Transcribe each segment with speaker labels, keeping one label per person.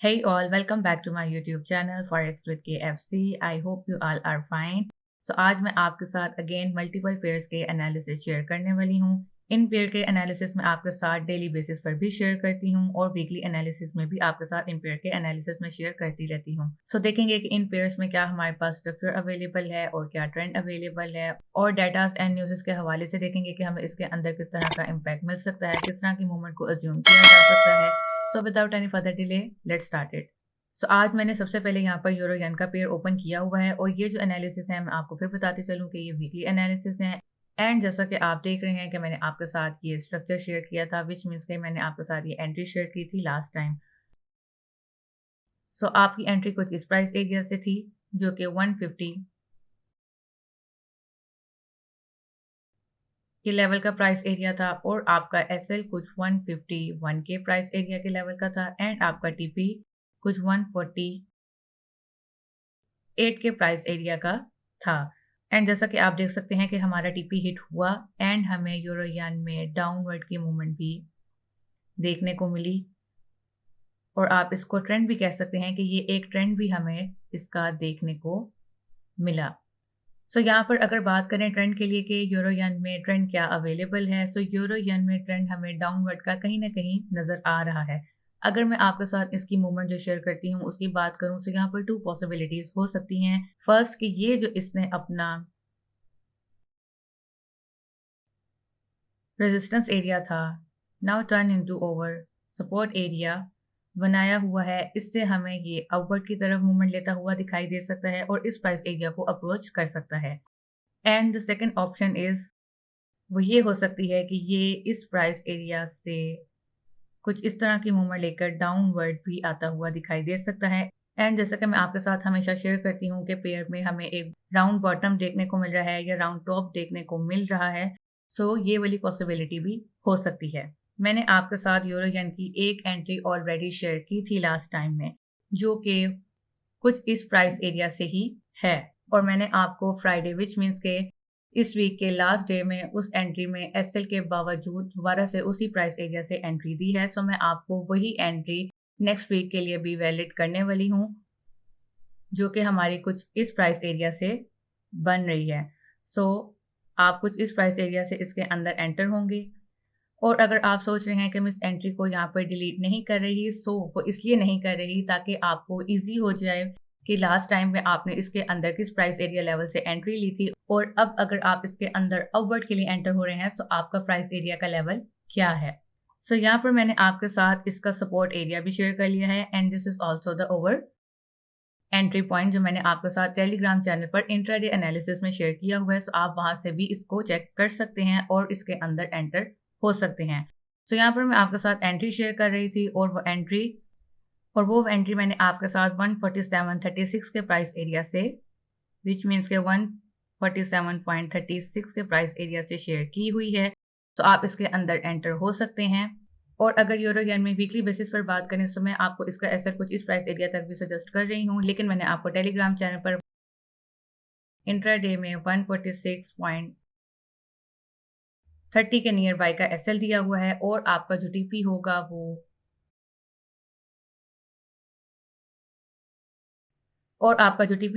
Speaker 1: Hey all, welcome back to my YouTube channel Forex with KFC. I hope you all are fine. So आज मैं आपके साथ again multiple pairs के analysis share करने वाली हूँ। इन पेयर के एनालिसिस में आपके साथ डेली बेसिस पर भी शेयर करती हूँ और वीकली एनालिसिस में भी आपके साथ इन पेयर के एनालिसिस में शेयर करती रहती हूँ। सो देखेंगे कि इन पेयर्स में क्या हमारे पास स्ट्रक्चर अवेलेबल है और क्या ट्रेंड अवेलेबल है, और डाटास एंड न्यूज़ के हवाले से देखेंगे कि हमें इसके अंदर किस तरह का इम्पैक्ट मिल सकता है, किस तरह की मूवमेंट को अज्यूम किया जा सकता है। So without any further delay let's start it. So आज मैंने सबसे पहले यहाँ पर यूरो येन का पेयर ओपन किया हुआ है और ये जो एनालिसिस है मैं आपको फिर बताती चलूँ कि ये वीकली एनालिसिस है। एंड जैसा कि आप देख रहे हैं कि मैंने आपके साथ ये स्ट्रक्चर शेयर किया था, विच मीन्स कि मैंने आपके साथ ये एंट्री शेयर की थी लास्ट टाइम। सो आपकी एंट्री कुछ इस प्राइस एरिया से थी जो कि 150 के लेवल का प्राइस एरिया था, और आपका एसएल कुछ 151 के प्राइस एरिया के लेवल का था, एंड आपका टीपी कुछ 148 के प्राइस एरिया का था। एंड जैसा कि आप देख सकते हैं कि हमारा टीपी हिट हुआ एंड हमें यूरो यान में डाउनवर्ड की मूवमेंट भी देखने को मिली, और आप इसको ट्रेंड भी कह सकते हैं कि ये एक ट्रेंड भी हमें इसका देखने को मिला। सो यहाँ पर अगर बात करें ट्रेंड के लिए कि यूरो येन में ट्रेंड क्या अवेलेबल है, सो यूरो येन में ट्रेंड हमें डाउनवर्ड का कहीं ना कहीं नजर आ रहा है। अगर मैं आपके साथ इसकी मूवमेंट जो शेयर करती हूँ उसकी बात करूँ तो यहाँ पर टू पॉसिबिलिटीज हो सकती हैं। फर्स्ट कि ये जो इसने अपना रेजिस्टेंस एरिया था now turn into over support area बनाया हुआ है, इससे हमें ये अपवर्ड की तरफ मूवमेंट लेता हुआ दिखाई दे सकता है और इस प्राइस एरिया को अप्रोच कर सकता है। And the second option is वो ये हो सकती है कि ये इस प्राइस एरिया से कुछ इस तरह की मूवमेंट लेकर डाउनवर्ड भी आता हुआ दिखाई दे सकता है। एंड जैसा कि मैं आपके साथ हमेशा शेयर करती हूँ कि पेयर में हमें एक राउंड बॉटम देखने को मिल रहा है या राउंड टॉप देखने को मिल रहा है। सो ये वाली पॉसिबिलिटी भी हो सकती है। मैंने आपके साथ यूरो येन की एक एंट्री ऑलरेडी शेयर की थी लास्ट टाइम में, जो कि कुछ इस प्राइस एरिया से ही है, और मैंने आपको फ्राइडे विच मीन्स के इस वीक के लास्ट डे में उस एंट्री में एसएल के बावजूद दोबारा से उसी प्राइस एरिया से एंट्री दी है। सो मैं आपको वही एंट्री नेक्स्ट वीक के लिए भी वैलिड करने वाली हूँ, जो कि हमारी कुछ इस प्राइस एरिया से बन रही है। सो आप कुछ इस प्राइस एरिया से इसके अंदर एंटर होंगे, और अगर आप सोच रहे हैं कि मैं इस एंट्री को यहाँ पर डिलीट नहीं कर रही, सो वो इसलिए नहीं कर रही ताकि आपको इजी हो जाए कि लास्ट टाइम में आपने इसके अंदर किस प्राइस एरिया लेवल से एंट्री ली थी, और अब अगर आप इसके अंदर अपवर्ड के लिए एंटर हो रहे हैं तो आपका प्राइस एरिया का लेवल क्या है। सो यहाँ पर मैंने आपके साथ इसका सपोर्ट एरिया भी शेयर कर लिया है, and this is also the over entry point जो मैंने आपके साथ टेलीग्राम चैनल पर इंट्राडे एनालिसिस में शेयर किया हुआ है। सो आप वहां से भी इसको चेक कर सकते हैं और इसके अंदर एंटर हो सकते हैं। सो यहाँ पर मैं आपके साथ एंट्री शेयर कर रही थी, और वो एंट्री मैंने आपके साथ 147.36 के प्राइस एरिया से, विच मीन्स के 147.36 के प्राइस एरिया से शेयर की हुई है। तो आप इसके अंदर एंटर हो सकते हैं। और अगर यूरो येन में वीकली बेसिस पर बात करें तो मैं आपको इसका ऐसा कुछ इस प्राइस एरिया तक भी सजेस्ट कर रही हूँ, लेकिन मैंने आपको टेलीग्राम चैनल पर इंट्राडे में 146.30 के नियर बाय का एसएल दिया हुआ है, और आपका जो टीपी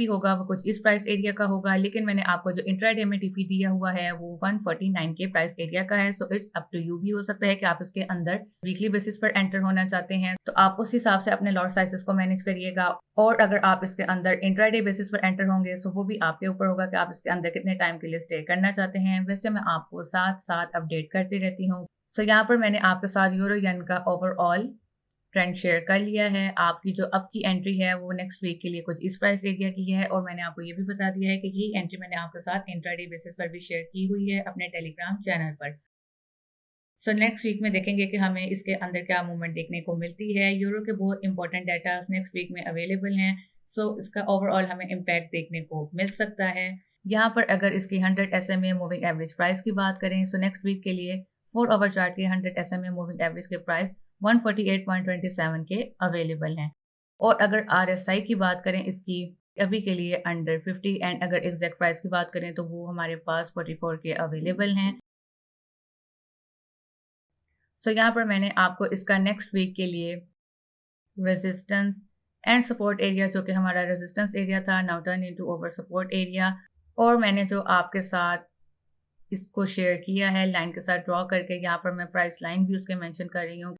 Speaker 1: होगा वो कुछ इस प्राइस एरिया का होगा, लेकिन मैंने आपको जो इंट्राडे में टीपी दिया हुआ है वो 149 के प्राइस एरिया का है। So it's up to you, भी हो सकता है कि आप इसके अंदर वीकली बेसिस पर एंटर होना चाहते हैं तो आप उस हिसाब से अपने लॉट साइजेस को मैनेज करिएगा, और अगर आप इसके अंदर इंट्राडे बेसिस पर एंटर होंगे तो वो भी आपके ऊपर होगा कि आप इसके अंदर कितने टाइम के लिए स्टे करना चाहते हैं। वैसे मैं आपको साथ साथ अपडेट करती रहती हूँ। सो यहाँ पर मैंने आपके साथ यूरो येन का ओवरऑल ट्रेंड शेयर कर लिया है। आपकी जो अब की एंट्री है वो नेक्स्ट वीक के लिए कुछ इस प्राइस एरिया की है, और मैंने आपको ये भी बता दिया है कि ये एंट्री मैंने आपके साथ इंट्राडे बेसिस पर भी शेयर की हुई है अपने टेलीग्राम चैनल पर। सो नेक्स्ट वीक में देखेंगे कि हमें इसके अंदर क्या मूवमेंट देखने को मिलती है। यूरो के बहुत इंपॉर्टेंट डाटा नेक्स्ट वीक में अवेलेबल हैं, सो इसका ओवरऑल हमें इम्पैक्ट देखने को मिल सकता है। यहाँ पर अगर इसकी 100 SMA मूविंग एवरेज प्राइस की बात करें तो नेक्स्ट वीक के लिए 4 आवर चार्ट के 100 SMA मूविंग एवरेज के प्राइस 148.27 के अवेलेबल हैं, और अगर RSI की बात करें इसकी अभी के लिए अंडर 50, एंड अगर एग्जैक्ट प्राइस की बात करें तो वो हमारे पास 44 के अवेलेबल हैं। सो यहाँ पर मैंने आपको इसका नेक्स्ट वीक के लिए रेजिस्टेंस एंड सपोर्ट एरिया, जो कि हमारा रेजिस्टेंस एरिया था, now turn into over support area. और मैंने जो आपके साथ इसको शेयर किया है लाइन के साथ ड्रॉ करके, यहाँ पर मैं प्राइस लाइन भी उसके मेंशन कर रही हूँ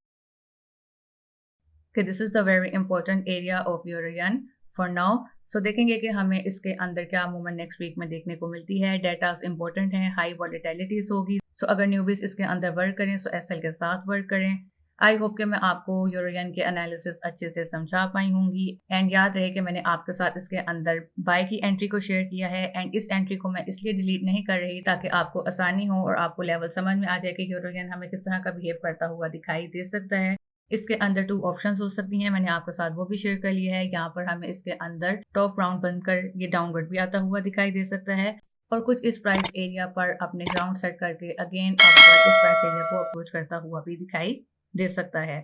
Speaker 1: कि this is the very important area of your run for now. So देखेंगे कि हमें इसके अंदर क्या मूवमेंट नेक्स्ट वीक में देखने को मिलती है। डेटा इंपॉर्टेंट है, हाई वॉलेटिलिटीज होगी। सो अगर न्यूबीज इसके अंदर वर्क करें तो एसएल के साथ वर्क करें। आई होप कि मैं आपको यूरोयन के एनालिसिस अच्छे से समझा पाई होंगी। एंड याद रहे कि मैंने आपके साथ इसके अंदर बाय की एंट्री को शेयर किया है, एंड इस एंट्री को मैं इसलिए डिलीट नहीं कर रही ताकि आपको आसानी हो और आपको लेवल समझ में आ जाए कि यूरोयन हमें किस तरह का बिहेव करता हुआ दिखाई दे सकता है। इसके अंदर 2 ऑप्शंस हो सकती हैं, मैंने आपके साथ वो भी शेयर कर लिया है। यहाँ पर हमें इसके अंदर टॉप राउंड बनकर ये डाउनवर्ड भी आता हुआ दिखाई दे सकता है, और कुछ इस प्राइस एरिया पर अपने ग्राउंड सेट करके अगेन अपवर्ड इस प्राइस एरिया को अप्रोच करता हुआ भी दिखाई दे सकता है।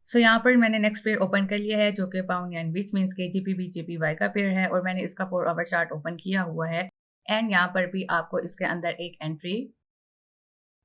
Speaker 1: सो यहाँ पर मैंने नेक्स्ट पेयर ओपन कर लिया है, जो कि पाउंड येन विच मीन्स के GBP का पेयर है, और मैंने इसका 4 आवर चार्ट ओपन किया हुआ है। एंड यहाँ पर भी आपको इसके अंदर एक एंट्री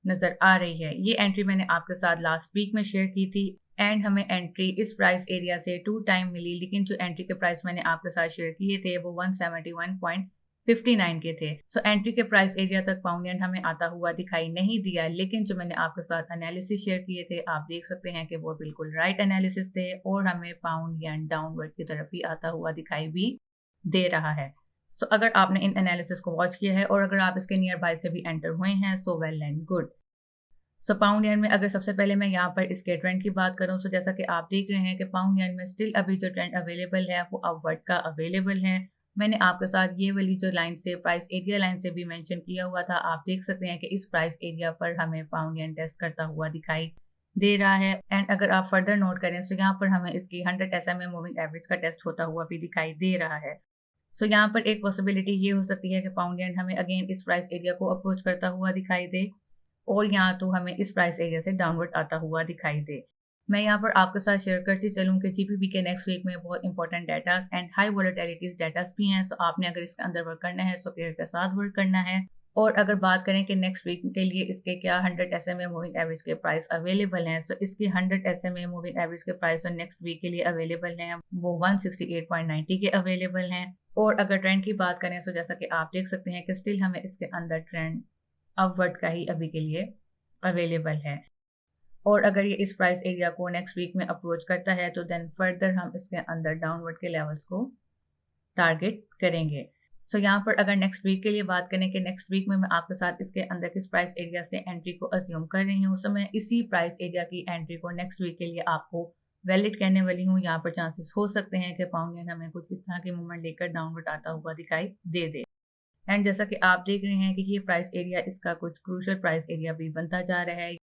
Speaker 1: नजर आ रही है। ये एंट्री मैंने आपके साथ लास्ट वीक में शेयर की थी, एंड हमें एंट्री इस प्राइस एरिया से 2 टाइम मिली, लेकिन जो एंट्री के प्राइस मैंने आपके साथ शेयर किए थे वो 171.59 के थे। सो एंट्री के प्राइस एरिया तक पाउंड येन हमें आता हुआ दिखाई नहीं दिया, लेकिन जो मैंने आपके साथ एनालिसिस शेयर किए थे आप देख सकते हैं कि वो बिल्कुल राइट एनालिसिस थे, और हमें पाउंड येन डाउनवर्ड की तरफ ही आता हुआ दिखाई भी दे रहा है। सो अगर आपने इन एनालिसिस को वॉच किया है और अगर आप इसके नियर बाय से भी एंटर हुए हैं, so well and good. So pound येन में अगर सबसे पहले मैं यहाँ पर इसके ट्रेंड की बात करूँ, तो जैसा कि आप देख रहे हैं कि पाउंड येन में स्टिल अभी जो ट्रेंड अवेलेबल है वो अपवर्ड का अवेलेबल है। मैंने आपके साथ ये वाली जो लाइन से प्राइस एरिया लाइन से भी मेंशन किया हुआ था, आप देख सकते हैं कि इस प्राइस एरिया पर हमें पाउंड येन टेस्ट करता हुआ दिखाई दे रहा है। एंड अगर आप फर्दर नोट करें तो यहाँ पर हमें इसकी 100 SMA मूविंग एवरेज का टेस्ट होता हुआ भी दिखाई दे रहा है। सो यहाँ पर एक पॉसिबिलिटी ये हो सकती है कि पाउंड येन हमें अगेन इस प्राइस एरिया को अप्रोच करता हुआ दिखाई दे, और यहाँ तो हमें इस प्राइस एरिया से डाउनवर्ड आता हुआ दिखाई दे। मैं यहाँ पर आपके साथ शेयर करती चलूँ कि GBP के नेक्स्ट वीक में बहुत important datas and high volatilities datas भी हैं, तो आपने अगर इसके अंदर वर्क करना है तो पेयर के साथ वर्क करना है। और अगर बात करें कि नेक्स्ट वीक के लिए इसके क्या 100 SMA मूविंग एवरेज के प्राइस अवेलेबल हैं, तो इसकी 100 SMA मूविंग एवरेज के प्राइस नेक्स्ट वीक के लिए अवेलेबल हैं वो 168.90 के अवेलेबल हैं। और अगर ट्रेंड की बात करें तो जैसा कि आप देख सकते हैं कि स्टिल हमें इसके अंदर ट्रेंड अपवर्ड का ही अभी के लिए अवेलेबल है, और अगर ये इस प्राइस एरिया को नेक्स्ट वीक में अप्रोच करता है तो देन फर्दर हम इसके अंदर डाउनवर्ड के लेवल्स को टारगेट करेंगे। सो यहाँ पर अगर नेक्स्ट वीक के लिए बात करें कि नेक्स्ट वीक में मैं आपके साथ इसके अंदर किस प्राइस एरिया से एंट्री को अज्यूम कर रही हूँ, सो मैं इसी प्राइस एरिया की एंट्री को नेक्स्ट वीक के लिए आपको वैलिड कहने वाली हूँ। यहाँ पर चांसेस हो सकते हैं कि पाउंड येन हमें कुछ इस तरह की मूवमेंट लेकर डाउनवर्ड आता हुआ दिखाई दे। एंड जैसा कि आप देख रहे हैं कि ये प्राइस एरिया इसका कुछ क्रूशियल प्राइस एरिया भी बनता जा रहा है।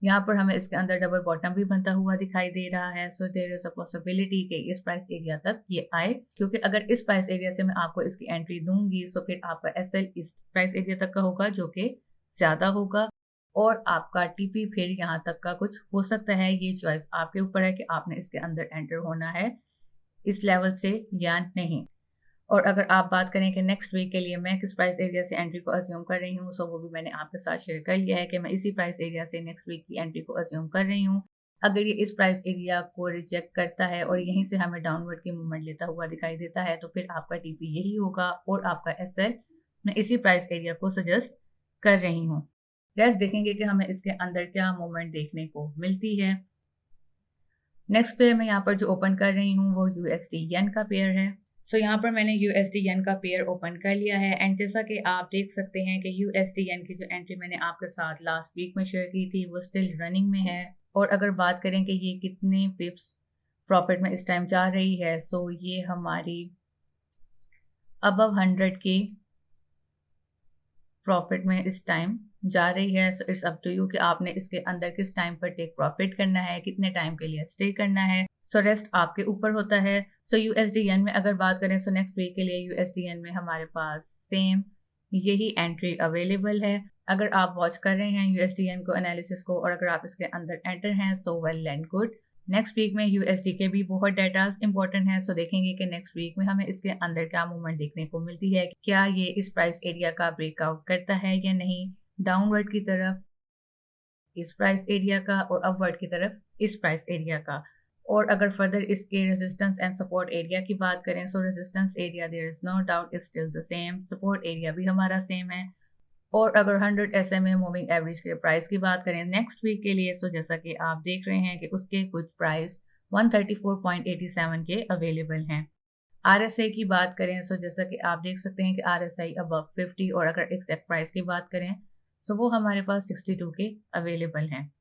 Speaker 1: यहाँ पर हमें इसके अंदर डबल बॉटम भी बनता हुआ दिखाई दे रहा है। So there is a possibility कि इस प्राइस एरिया तक ये आए, क्योंकि अगर इस प्राइस एरिया से मैं आपको इसकी एंट्री दूंगी तो फिर आपका एसएल इस प्राइस एरिया तक का होगा जो कि ज्यादा होगा, और आपका टीपी फिर यहाँ तक का कुछ हो सकता है। ये चॉइस आपके ऊपर है कि आपने इसके अंदर एंटर होना है इस लेवल से या नहीं। और अगर आप बात करें कि नेक्स्ट वीक के लिए मैं किस प्राइस एरिया से एंट्री को अज्यूम कर रही हूँ, सो वो भी मैंने आपके साथ शेयर कर लिया है कि मैं इसी प्राइस एरिया से नेक्स्ट वीक की एंट्री को अज्यूम कर रही हूँ। अगर ये इस प्राइस एरिया को रिजेक्ट करता है और यहीं से हमें डाउनवर्ड की मूवमेंट लेता हुआ दिखाई देता है, तो फिर आपका टीपी यही होगा, और आपका एसएल मैं इसी प्राइस एरिया को सजेस्ट कर रही हूँ। गैस देखेंगे कि हमें इसके अंदर क्या मूवमेंट देखने को मिलती है। नेक्स्ट पेयर मैं यहाँ पर जो ओपन कर रही हूँ वो USD येन का पेयर है। सो यहाँ पर मैंने USD येन का पेयर ओपन कर लिया है, एंड जैसा कि आप देख सकते हैं कि USD येन की जो एंट्री मैंने आपके साथ लास्ट वीक में शेयर की थी वो स्टिल रनिंग में है। और अगर बात करें कि ये कितने पिप्स प्रॉफिट में इस टाइम जा रही है, सो ये हमारी अबव 100 की प्रॉफिट में इस टाइम जा रही है। So it's up to you कि आपने इसके अंदर किस टाइम पर टेक प्रॉफिट करना है, कितने टाइम के लिए स्टे करना है। सो रेस्ट आपके ऊपर होता है। सो USD येन में अगर बात करें, सो नेक्स्ट वीक के लिए USD येन में हमारे पास सेम यही एंट्री अवेलेबल है। अगर आप वॉच कर रहे हैं USD येन को एनालिसिस को, और अगर आप इसके अंदर एंटर हैं, so well and good. Next week में USD के भी बहुत डाटास इंपॉर्टेंट हैं, सो देखेंगे कि नेक्स्ट वीक में हमें इसके अंदर क्या मूवमेंट देखने को मिलती है, क्या ये इस प्राइस एरिया का ब्रेकआउट करता है या नहीं डाउनवर्ड की तरफ। इस प्राइस एरिया का और अपवर्ड की तरफ इस प्राइस एरिया का। और अगर फर्दर इसके रेजिस्टेंस एंड सपोर्ट एरिया की बात करें, so resistance area there is no doubt is still the same, support area भी हमारा सेम है। और अगर 100 SMA मूविंग एवरेज के प्राइस की बात करें नेक्स्ट वीक के लिए, सो जैसा कि आप देख रहे हैं कि उसके कुछ प्राइस 134.87 के अवेलेबल हैं। RSI की बात करें, सो जैसा कि आप देख सकते हैं कि RSI अबव 50, और अगर एग्जैक्ट प्राइस की बात करें सो वो हमारे पास 62 के अवेलेबल हैं।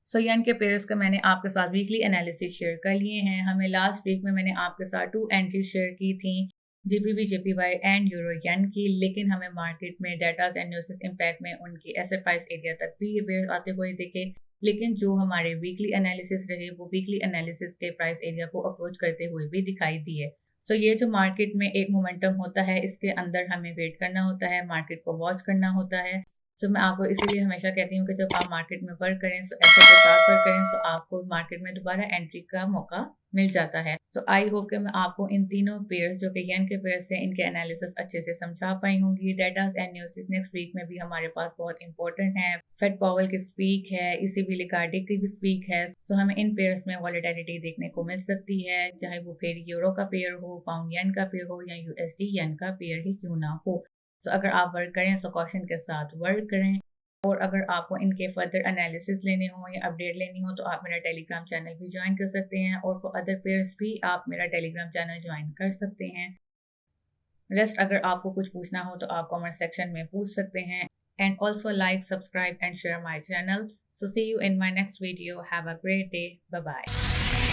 Speaker 1: सो यन के पेयर्स का मैंने आपके साथ वीकली एनालिसिस शेयर कर लिए हैं। हमें लास्ट वीक में मैंने आपके साथ 2 एंट्री शेयर की थी, GBP, JPY एंड यूरो यन की, लेकिन हमें मार्केट में डेटाज एंड न्यूज़ इम्पैक्ट में उनकी एसेट प्राइस एरिया तक भी ये पेयर आते हुए दिखे। लेकिन जो हमारे वीकली एनालिसिस रहे वो वीकली एनालिसिस के प्राइस एरिया को अप्रोच करते हुए भी दिखाई दिए। तो ये जो मार्केट में एक मोमेंटम होता है, इसके अंदर हमें वेट करना होता है, मार्केट को वॉच करना होता है। तो मैं आपको इसीलिए हमेशा कहती हूँ कि जब आप मार्केट में वर्क करें, तो ऐसे के साथ वर्क करें, तो आपको मार्केट में दोबारा एंट्री का मौका मिल जाता है। तो आई होप कि मैं आपको इन तीनों पेयर्स जो कि येन के पेयर्स हैं, इनके एनालिसिस अच्छे से समझा पाई होंगी। Datas and news next week में भी हमारे पास बहुत इंपॉर्टेंट है। फेड पावेल की स्पीक है, ECB लिगार्डी की भी स्पीक है, तो हमें इन पेयर्स में वॉलेटिलिटी देखने को मिल सकती है, चाहे वो फिर यूरो का पेयर हो, पाउंड येन का पेयर हो, या USD येन का पेयर ही क्यों ना हो। तो अगर आप वर्क करें तो कॉशन के साथ वर्क करें। और अगर आपको इनके फर्दर एनालिसिस लेने हो या अपडेट लेनी हो, तो आप मेरा टेलीग्राम चैनल भी ज्वाइन कर सकते हैं, और फॉर अदर पेयर्स भी आप मेरा टेलीग्राम चैनल ज्वाइन कर सकते हैं। रेस्ट अगर आपको कुछ पूछना हो तो आप कमेंट सेक्शन में पूछ सकते हैं। And also like, subscribe and share my channel. So see you in my next video. Have a great day. Bye bye.